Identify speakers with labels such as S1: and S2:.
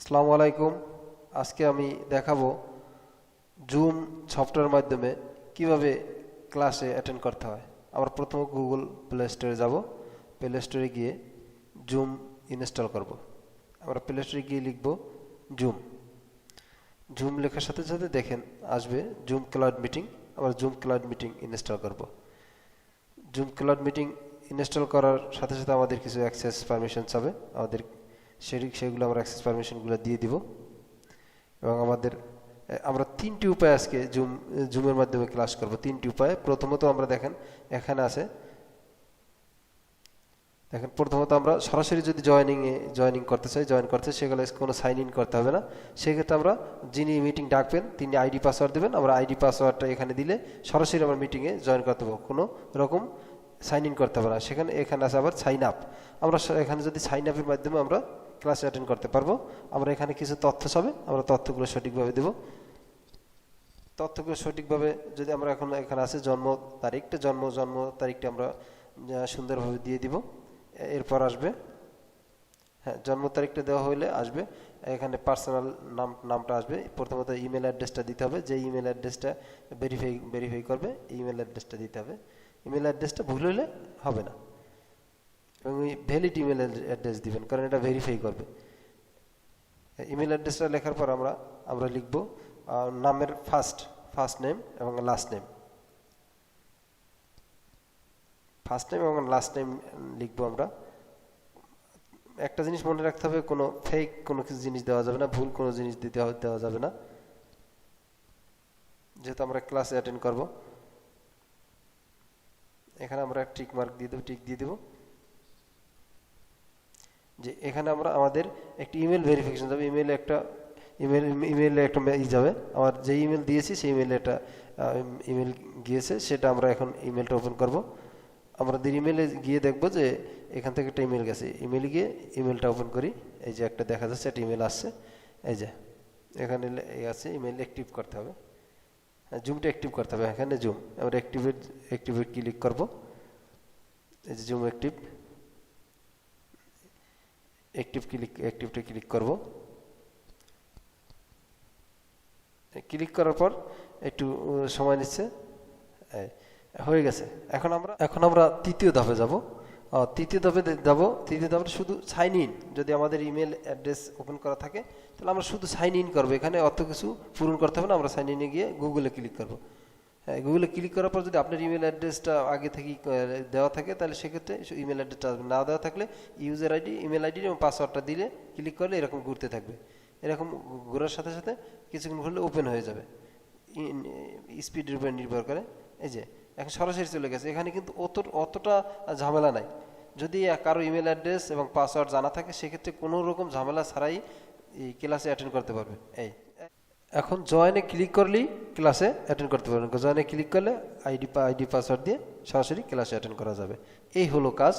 S1: আসসালামু আলাইকুম। আজকে আমি দেখাবো জুম সফটওয়্যার মাধ্যমে কিভাবে ক্লাসে অ্যাটেন্ড করতে হয়। আমরা প্রথমে গুগল প্লে স্টোরে যাব। প্লে স্টোরে গিয়ে জুম ইনস্টল করব। আমরা প্লে স্টোরে গিয়ে লিখব জুম। জুম লেখার সাথে সাথে দেখেন আসবে জুম ক্লাউড মিটিং। আমরা জুম ক্লাউড মিটিং ইনস্টল করব। জুম ক্লাউড মিটিং ইনস্টল করার সাথে সাথে আমাদের কিছু অ্যাক্সেস পারমিশন চাবে, আমাদের সেগুলো আমরা অ্যাক্সেস পারমিশনগুলো দিয়ে দিব। এবং আমরা তিনটি উপায় আজকে জুমের মাধ্যমে ক্লাস করব। তিনটি উপায়। প্রথমত আমরা দেখেন এখানে আছে, দেখেন প্রথমত আমরা সরাসরি যদি জয়েনিং করতে চাই, জয়েন করতে সেগুলো কোনো সাইন ইন করতে হবে না। সেক্ষেত্রে আমরা যিনি মিটিং ডাকবেন তিনি আইডি পাসওয়ার্ড দেবেন। আমরা আইডি পাসওয়ার্ডটা এখানে দিলে সরাসরি আমরা মিটিংয়ে জয়েন করতে পারবো, কোনো রকম সাইন ইন করতে হবে না। এখানে আছে আবার সাইন আপ। আমরা এখানে যদি সাইন আপের মাধ্যমে আমরা ক্লাস অ্যাটেন্ড করতে পারবো। আমরা এখানে কিছু তথ্য চাবে, আমরা তথ্যগুলো সঠিকভাবে দেব। তথ্যগুলো সঠিকভাবে যদি আমরা এখানে আছে জন্ম তারিখটা আমরা সুন্দরভাবে দিয়ে দিব। এরপর আসবে, হ্যাঁ, জন্ম তারিখটা দেওয়া হলে আসবে এখানে পার্সোনাল নামটা আসবে। প্রথমত ইমেল অ্যাড্রেসটা দিতে হবে, যে ইমেল অ্যাড্রেসটা ভেরিফাই করবে ইমেল অ্যাড্রেসটা দিতে হবে। ইমেল অ্যাড্রেসটা ভুল হলে হবে না, এবং ভ্যালিড ইমেল অ্যাড্রেস দিবেন, কারণ এটা ভেরিফাই করবে। ইমেল অ্যাড্রেসটা লেখার পর আমরা লিখব নামের ফার্স্ট নেম এবং লাস্ট নেম। ফার্স্ট নেম এবং লাস্ট নেম লিখবো আমরা। একটা জিনিস মনে রাখতে হবে, কোনো ফেক কোনো কিছু জিনিস দেওয়া যাবে না, ভুল কোনো জিনিস দেওয়া যাবে না, যেহেতু আমরা ক্লাসে অ্যাটেন্ড করব। এখানে আমরা টিক দিয়ে দেবো যে এখানে আমাদের একটা ইমেল ভেরিফিকেশন যাবে। ইমেইলে একটা যাবে, আমার যে ইমেল দিয়েছি সেই ইমেইলে একটা ইমেল গিয়েছে, সেটা আমরা এখন ইমেলটা ওপেন করব। আমাদের ইমেলে গিয়ে দেখব যে এখান থেকে একটা ইমেল গেছে। ইমেলে গিয়ে ইমেলটা ওপেন করি। এই যে একটা দেখা যাচ্ছে একটা ইমেল আসছে, এই যে এখানে আছে ইমেল অ্যাক্টিভ করতে হবে। হ্যাঁ, জুমটা অ্যাক্টিভ করতে হবে। এখানে জুম আমরা অ্যাক্টিভেট ক্লিক করব। এই যে জুম অ্যাক্টিভটা ক্লিক করব। ক্লিক করার পর একটু সময় নিচ্ছে, হয়ে গেছে। এখন আমরা তৃতীয় ধাপে যাব। তৃতীয় ধাপে শুধু সাইন ইন। যদি আমাদের ইমেল অ্যাড্রেস ওপেন করা থাকে তাহলে আমরা শুধু সাইন ইন করবো। এখানে অত কিছু পূরণ করতে হবে না। আমরা সাইন ইনে গিয়ে গুগলে ক্লিক করবো। হ্যাঁ, গুগলে ক্লিক করার পর যদি আপনার ইমেল অ্যাড্রেসটা আগে থেকেই দেওয়া থাকে তাহলে সেক্ষেত্রে ইমেল অ্যাড্রেসটা আসবে। না দেওয়া থাকলে ইউজার আইডি, ইমেল আইডি এবং পাসওয়ার্ডটা দিলে ক্লিক করলে এরকম ঘুরতে থাকবে। এরকম ঘোরার সাথে সাথে কিছুক্ষণ ঘুরলে ওপেন হয়ে যাবে। স্পিডের উপর নির্ভর করে। এই যে এখন সরাসরি চলে গেছে। এখানে কিন্তু অতটা ঝামেলা নাই। যদি কারো ইমেল অ্যাড্রেস এবং পাসওয়ার্ড জানা থাকে সেক্ষেত্রে কোনো রকম ঝামেলা ছাড়াই এই ক্লাসে অ্যাটেন্ড করতে পারবে। এখন জয়েনে ক্লিক করলেই ক্লাসে অ্যাটেন্ড করতে পারবেন। জয়েনে ক্লিক করলে আইডি পাসওয়ার্ড দিয়ে সরাসরি ক্লাসে অ্যাটেন্ড করা যাবে। এই হলো কাজ।